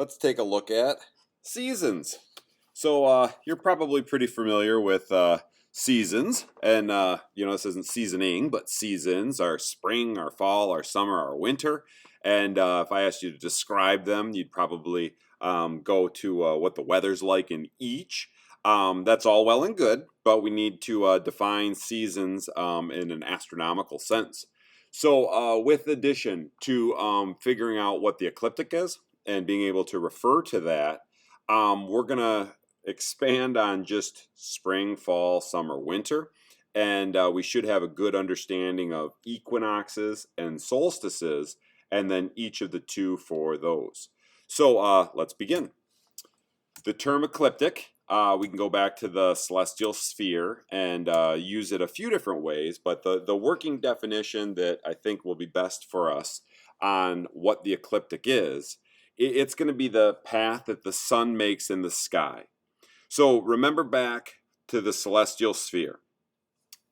let's take a look at seasons. So you're probably pretty familiar with seasons, and this isn't seasoning, but seasons are spring, our fall, our summer, our winter. And if I asked you to describe them, you'd probably go to what the weather's like in each. That's all well and good, but we need to define seasons in an astronomical sense. So, with addition to figuring out what the ecliptic is and being able to refer to that, we're going to expand on just spring, fall, summer, winter. And we should have a good understanding of equinoxes and solstices, and then each of the two for those. So let's begin. The term ecliptic, we can go back to the celestial sphere and use it a few different ways, but the working definition that I think will be best for us on what the ecliptic is, it's going to be the path that the sun makes in the sky. So remember back to the celestial sphere,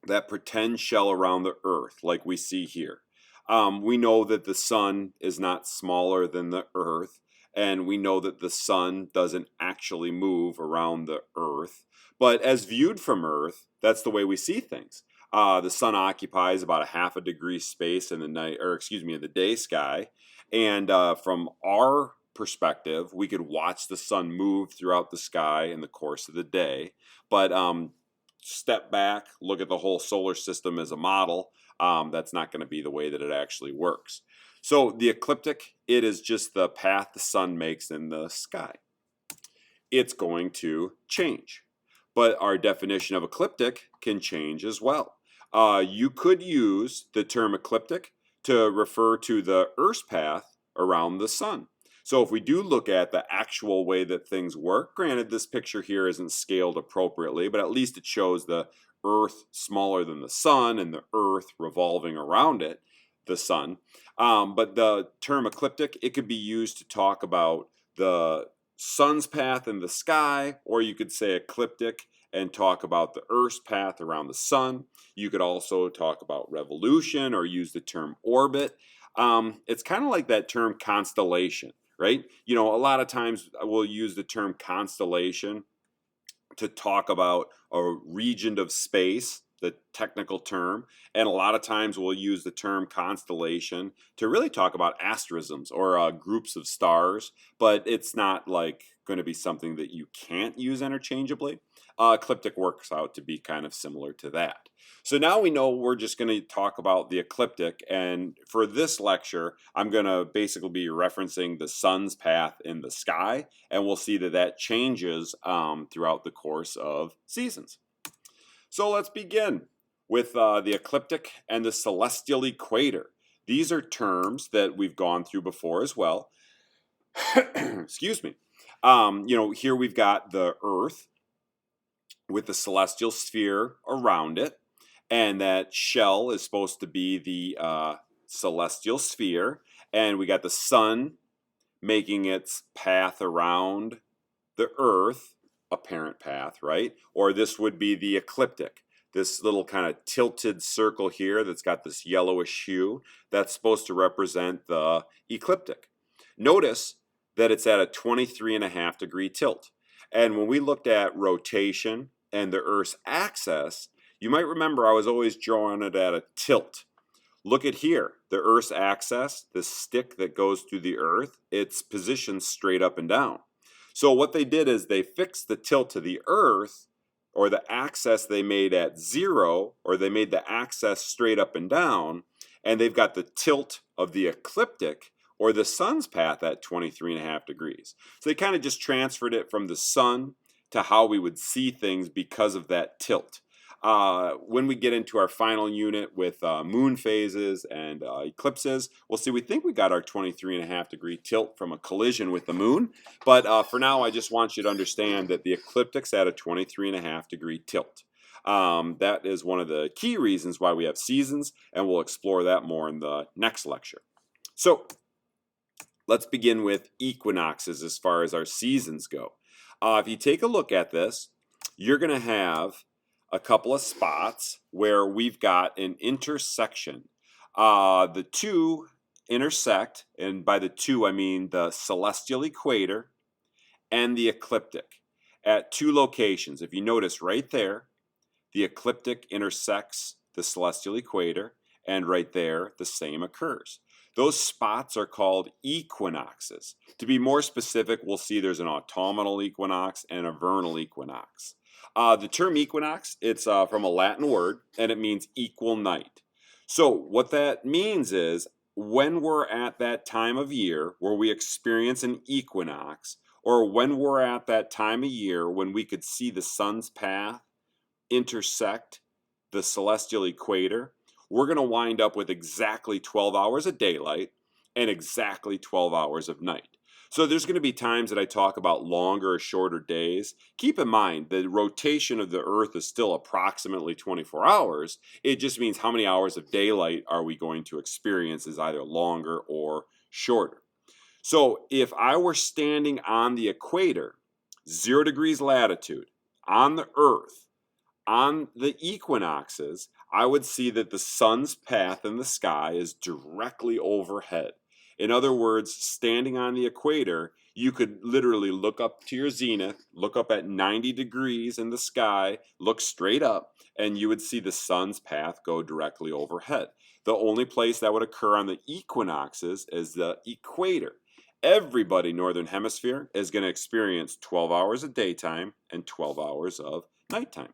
that pretend shell around the earth like we see here. We know that the sun is not smaller than the earth, and we know that the sun doesn't actually move around the earth, but as viewed from earth, that's the way we see things. The sun occupies about a half a degree space in the night, or excuse me, in the day sky, and from our perspective, we could watch the sun move throughout the sky in the course of the day. But step back, look at the whole solar system as a model. That's not going to be the way that it actually works. So the ecliptic, it is just the path the sun makes in the sky. It's going to change, but our definition of ecliptic can change as well. You could use the term ecliptic to refer to the Earth's path around the sun. So if we do look at the actual way that things work, granted this picture here isn't scaled appropriately, but at least it shows the Earth smaller than the sun and the Earth revolving around it, the sun. But the term ecliptic, it could be used to talk about the sun's path in the sky, or you could say ecliptic and talk about the Earth's path around the sun. You could also talk about revolution or use the term orbit. It's kind of like that term constellation, right? A lot of times we'll use the term constellation to talk about a region of space, the technical term, and a lot of times we'll use the term constellation to really talk about asterisms or groups of stars, but it's not like going to be something that you can't use interchangeably. Ecliptic works out to be kind of similar to that. So now we know we're just going to talk about the ecliptic, and for this lecture, I'm going to basically be referencing the sun's path in the sky, and we'll see that that changes throughout the course of seasons. So let's begin with the ecliptic and the celestial equator. These are terms that we've gone through before as well. Excuse me. Here we've got the Earth with the celestial sphere around it, and that shell is supposed to be the celestial sphere, and we got the sun making its path around the Earth, apparent path, right? Or this would be the ecliptic, this little kind of tilted circle here that's got this yellowish hue, that's supposed to represent the ecliptic. Notice that it's at a 23.5 degree tilt. And when we looked at rotation and the Earth's axis, you might remember I was always drawing it at a tilt. Look at here, the Earth's axis, the stick that goes through the Earth, it's positioned straight up and down. So what they did is they fixed the tilt to the Earth, or the axis they made at 0, or they made the axis straight up and down, and they've got the tilt of the ecliptic, or the sun's path at 23.5 degrees. So they kind of just transferred it from the sun to how we would see things because of that tilt. When we get into our final unit with moon phases and eclipses, we'll see we think we got our 23.5 degree tilt from a collision with the moon. But for now, I just want you to understand that the ecliptic's at a 23.5 degree tilt. That is one of the key reasons why we have seasons, and we'll explore that more in the next lecture. So let's begin with equinoxes as far as our seasons go. If you take a look at this, you're going to have a couple of spots where we've got an intersection. The two intersect, and by the two I mean the celestial equator and the ecliptic, at two locations. If you notice right there, the ecliptic intersects the celestial equator, and right there, the same occurs. Those spots are called equinoxes. To be more specific, we'll see there's an autumnal equinox and a vernal equinox. The term equinox, it's from a Latin word, and it means equal night. So what that means is when we're at that time of year where we experience an equinox, or when we're at that time of year when we could see the sun's path intersect the celestial equator, we're going to wind up with exactly 12 hours of daylight and exactly 12 hours of night. So there's going to be times that I talk about longer or shorter days. Keep in mind the rotation of the Earth is still approximately 24 hours. It just means how many hours of daylight are we going to experience is either longer or shorter. So if I were standing on the equator, 0 degrees latitude, on the Earth, on the equinoxes, I would see that the sun's path in the sky is directly overhead. In other words, standing on the equator, you could literally look up to your zenith, look up at 90 degrees in the sky, look straight up, and you would see the sun's path go directly overhead. The only place that would occur on the equinoxes is the equator. Everybody northern hemisphere is going to experience 12 hours of daytime and 12 hours of nighttime.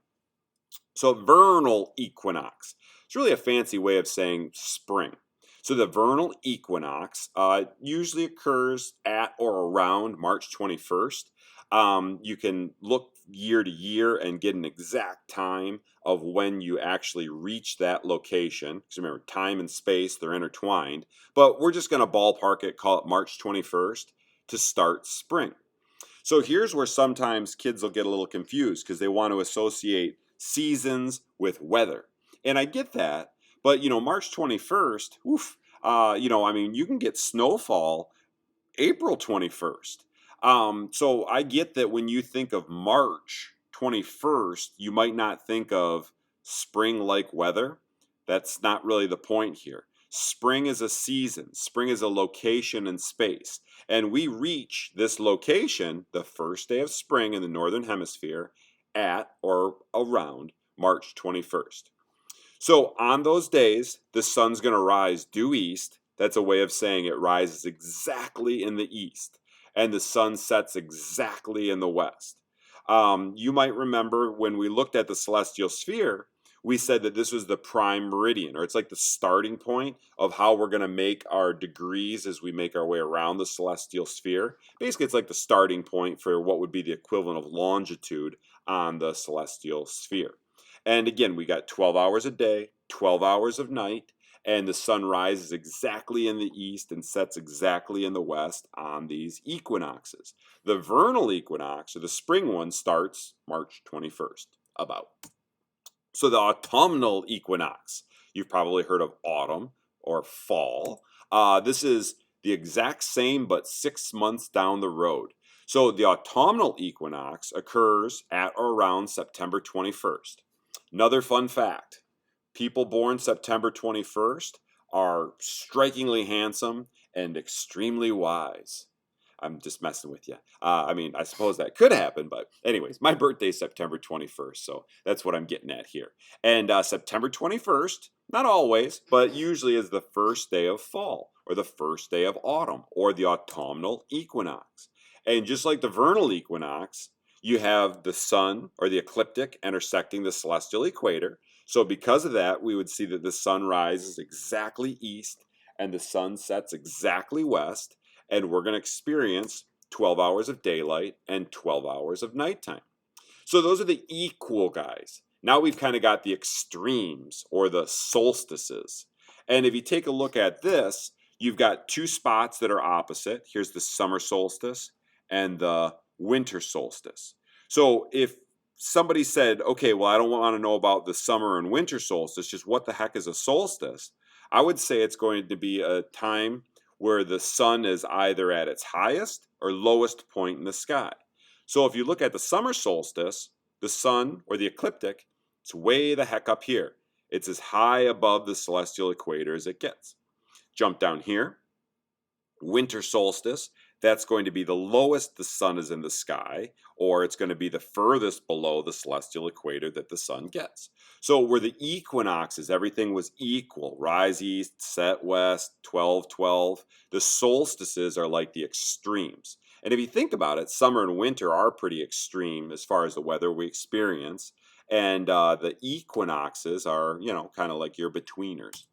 So vernal equinox. It's really a fancy way of saying spring. So the vernal equinox usually occurs at or around March 21st. You can look year to year and get an exact time of when you actually reach that location. Because remember, time and space, they're intertwined. But we're just going to ballpark it, call it March 21st to start spring. So here's where sometimes kids will get a little confused because they want to associate seasons with weather. And I get that, but March 21st, oof, you can get snowfall April 21st. So I get that when you think of March 21st, you might not think of spring-like weather. That's not really the point here. Spring is a season. Spring is a location in space. And we reach this location the first day of spring in the Northern Hemisphere at or around March 21st. So on those days, the sun's going to rise due east. That's a way of saying it rises exactly in the east, and the sun sets exactly in the west. You might remember when we looked at the celestial sphere, we said that this was the prime meridian, or it's like the starting point of how we're going to make our degrees as we make our way around the celestial sphere. Basically, it's like the starting point for what would be the equivalent of longitude on the celestial sphere. And again, we got 12 hours a day, 12 hours of night, and the sun rises exactly in the east and sets exactly in the west on these equinoxes. The vernal equinox, or the spring one, starts March 21st, about. So the autumnal equinox, you've probably heard of autumn or fall. This is the exact same, but 6 months down the road. So the autumnal equinox occurs at or around September 21st. Another fun fact, people born September 21st are strikingly handsome and extremely wise. I'm just messing with you. I suppose that could happen, but anyways, my birthday is September 21st, so that's what I'm getting at here. And September 21st, not always, but usually is the first day of fall, or the first day of autumn, or the autumnal equinox. And just like the vernal equinox, you have the sun, or the ecliptic, intersecting the celestial equator. So because of that, we would see that the sun rises exactly east, and the sun sets exactly west, and we're going to experience 12 hours of daylight and 12 hours of nighttime. So those are the equal guys. Now we've kind of got the extremes, or the solstices. And if you take a look at this, you've got two spots that are opposite. Here's the summer solstice and the winter solstice. So if somebody said, okay, well, I don't want to know about the summer and winter solstice, just what the heck is a solstice? I would say it's going to be a time where the sun is either at its highest or lowest point in the sky. So if you look at the summer solstice, the sun, or the ecliptic, it's way the heck up here. It's as high above the celestial equator as it gets. Jump down here, Winter solstice, that's going to be the lowest the sun is in the sky, or it's going to be the furthest below the celestial equator that the sun gets. So where the equinoxes, everything was equal, rise east, set west, 12-12, the solstices are like the extremes. And if you think about it, summer and winter are pretty extreme as far as the weather we experience. And the equinoxes are, kind of like your betweeners.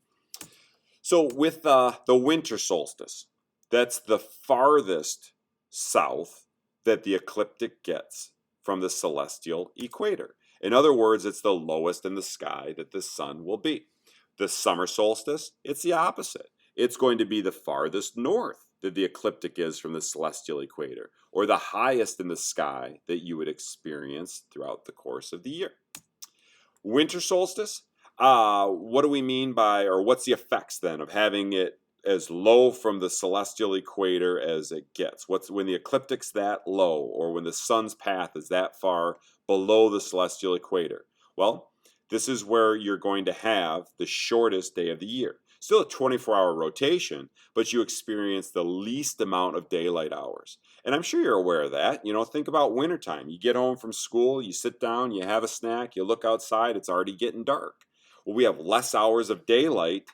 So with the winter solstice, that's the farthest south that the ecliptic gets from the celestial equator. In other words, it's the lowest in the sky that the sun will be. The summer solstice, it's the opposite. It's going to be the farthest north that the ecliptic is from the celestial equator, or the highest in the sky that you would experience throughout the course of the year. Winter solstice, what do we mean by, or what's the effects then of having it as low from the celestial equator as it gets? What's when the ecliptic's that low, or when the sun's path is that far below the celestial equator? Well, this is where you're going to have the shortest day of the year. Still a 24-hour rotation, but you experience the least amount of daylight hours. And I'm sure you're aware of that. Think about wintertime. You get home from school, you sit down, you have a snack, you look outside, it's already getting dark. Well, we have less hours of daylight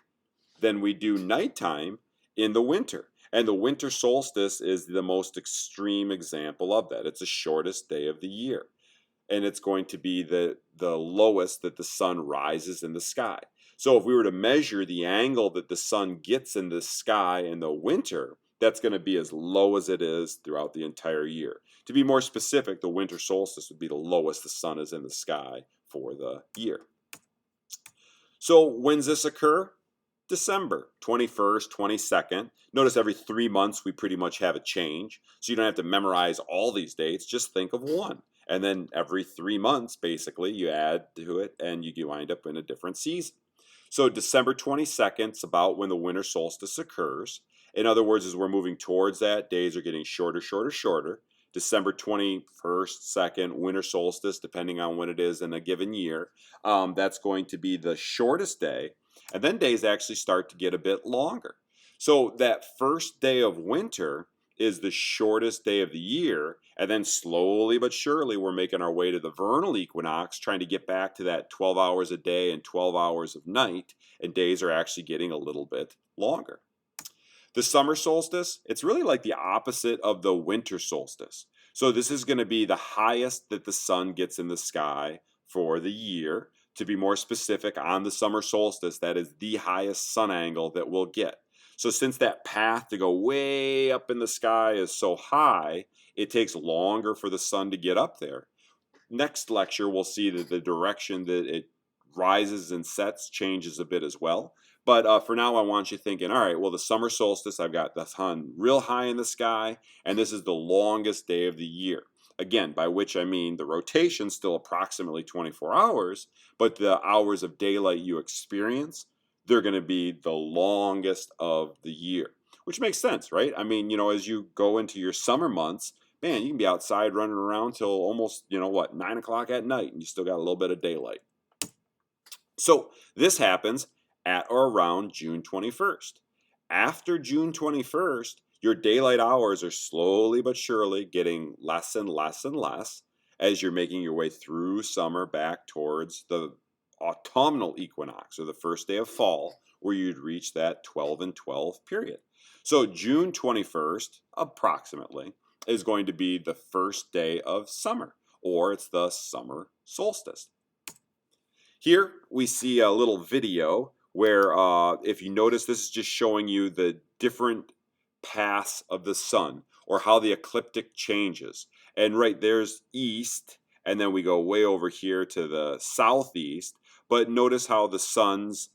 than we do nighttime in the winter. And the winter solstice is the most extreme example of that. It's the shortest day of the year. And it's going to be the lowest that the sun rises in the sky. So if we were to measure the angle that the sun gets in the sky in the winter, that's going to be as low as it is throughout the entire year. To be more specific, the winter solstice would be the lowest the sun is in the sky for the year. So when's this occur? December 21st, 22nd. Notice every 3 months we pretty much have a change. So you don't have to memorize all these dates, just think of one. And then every 3 months, basically, you add to it and you wind up in a different season. So December 22nd is about when the winter solstice occurs. In other words, as we're moving towards that, days are getting shorter, shorter, shorter. December 21st, 2nd, winter solstice, depending on when it is in a given year, that's going to be the shortest day. And then days actually start to get a bit longer. So that first day of winter is the shortest day of the year, and then slowly but surely we're making our way to the vernal equinox, trying to get back to that 12 hours a day and 12 hours of night, and days are actually getting a little bit longer. The summer solstice, it's really like the opposite of the winter solstice. So this is going to be the highest that the sun gets in the sky for the year. To be more specific, on the summer solstice, that is the highest sun angle that we'll get. So since that path to go way up in the sky is so high, it takes longer for the sun to get up there. Next lecture, we'll see that the direction that it rises and sets changes a bit as well. But for now, I want you thinking, all right, well, the summer solstice, I've got the sun real high in the sky, and this is the longest day of the year. Again, by which I mean the rotation's still approximately 24 hours, but the hours of daylight you experience, they're going to be the longest of the year, which makes sense, right? I mean, as you go into your summer months, man, you can be outside running around till almost, 9 o'clock at night, and you still got a little bit of daylight. So this happens at or around June 21st. After June 21st, your daylight hours are slowly but surely getting less and less and less as you're making your way through summer back towards the autumnal equinox, or the first day of fall, where you'd reach that 12 and 12 period. So June 21st, approximately, is going to be the first day of summer, or it's the summer solstice. Here we see a little video where, if you notice, this is just showing you the different paths of the sun, or how the ecliptic changes. And right there's east, and then we go way over here to the southeast. But notice how the sun's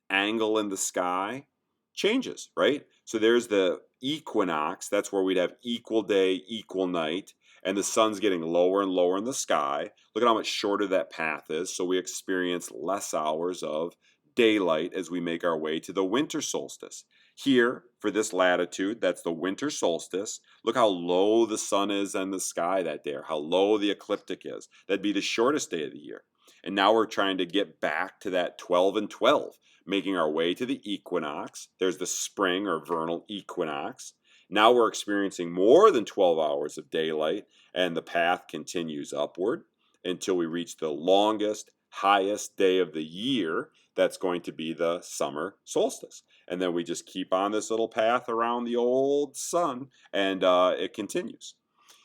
angle in the sky changes, right? So there's the equinox. That's where we'd have equal day, equal night, and the sun's getting lower and lower in the sky. Look at how much shorter that path is. So we experience less hours of daylight as we make our way to the winter solstice. Here, for this latitude, that's the winter solstice. Look how low the sun is in the sky that day, or how low the ecliptic is. That'd be the shortest day of the year. And now we're trying to get back to that 12 and 12. making our way to the equinox. There's the spring or vernal equinox. Now we're experiencing more than 12 hours of daylight, and the path continues upward until we reach the longest, highest day of the year. That's going to be the summer solstice. And then we just keep on this little path around the old sun, and it continues.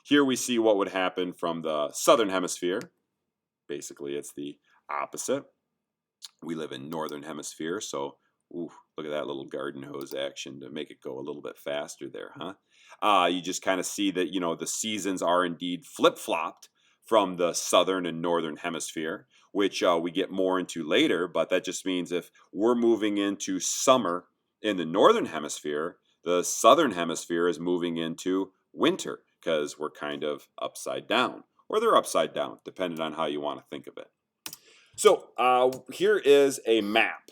Here we see what would happen from the southern hemisphere. Basically, it's the opposite. We live in northern hemisphere, so ooh, look at that little garden hose action to make it go a little bit faster there, huh? You just kind of see that, the seasons are indeed flip-flopped from the southern and northern hemisphere, which we get more into later, but that just means if we're moving into summer in the northern hemisphere, the southern hemisphere is moving into winter because we're kind of upside down, or they're upside down, depending on how you want to think of it. So here is a map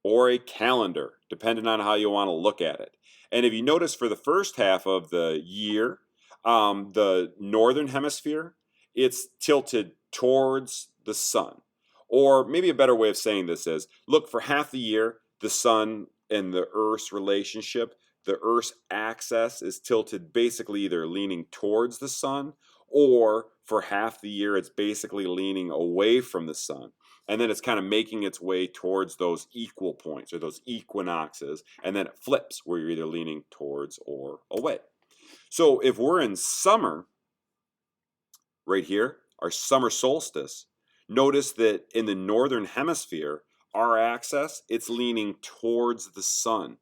or a calendar, depending on how you want to look at it. And if you notice, for the first half of the year, the northern hemisphere, it's tilted towards the sun. Or maybe a better way of saying this is, look, for half the year, the sun and the Earth's relationship, the Earth's axis is tilted basically either leaning towards the sun, or for half the year, it's basically leaning away from the sun. And then it's kind of making its way towards those equal points or those equinoxes, and then it flips where you're either leaning towards or away. So if we're in summer, right here, our summer solstice, notice that in the northern hemisphere, our axis, it's leaning towards the sun.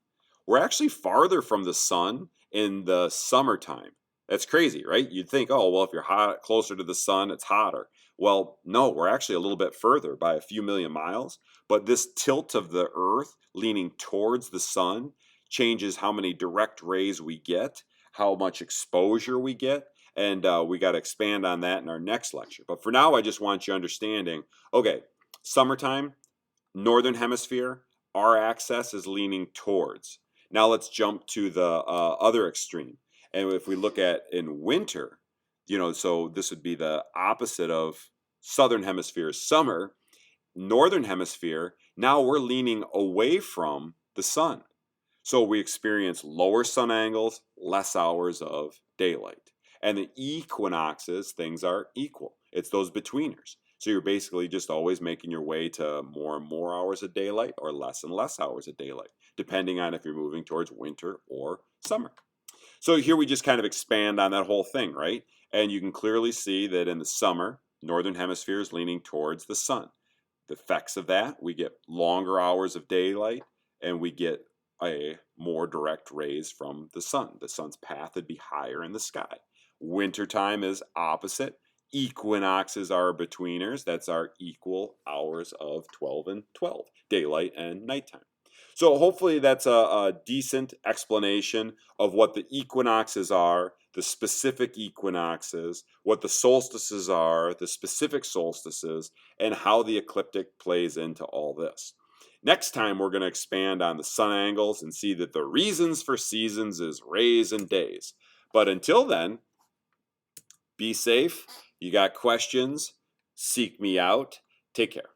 We're actually farther from the sun in the summertime. That's crazy, right? You'd think, oh, well, if you're closer to the sun, it's hotter. Well, no, we're actually a little bit further by a few million miles. But this tilt of the Earth leaning towards the sun changes how many direct rays we get, how much exposure we get, and we got to expand on that in our next lecture. But for now, I just want you understanding, okay, summertime, northern hemisphere, our axis is leaning towards. Now let's jump to the other extreme. And if we look at in winter, so this would be the opposite of southern hemisphere summer, northern hemisphere, now we're leaning away from the sun. So we experience lower sun angles, less hours of daylight. And the equinoxes, things are equal. It's those betweeners. So you're basically just always making your way to more and more hours of daylight or less and less hours of daylight, depending on if you're moving towards winter or summer. So here we just kind of expand on that whole thing, right? And you can clearly see that in the summer, northern hemisphere is leaning towards the sun. The effects of that, we get longer hours of daylight, and we get a more direct rays from the sun. The sun's path would be higher in the sky. Wintertime is opposite. Equinoxes are betweeners. That's our equal hours of 12 and 12, daylight and nighttime. So hopefully that's a decent explanation of what the equinoxes are, the specific equinoxes, what the solstices are, the specific solstices, and how the ecliptic plays into all this. Next time, we're going to expand on the sun angles and see that the reasons for seasons is rays and days. But until then, be safe. You got questions? Seek me out. Take care.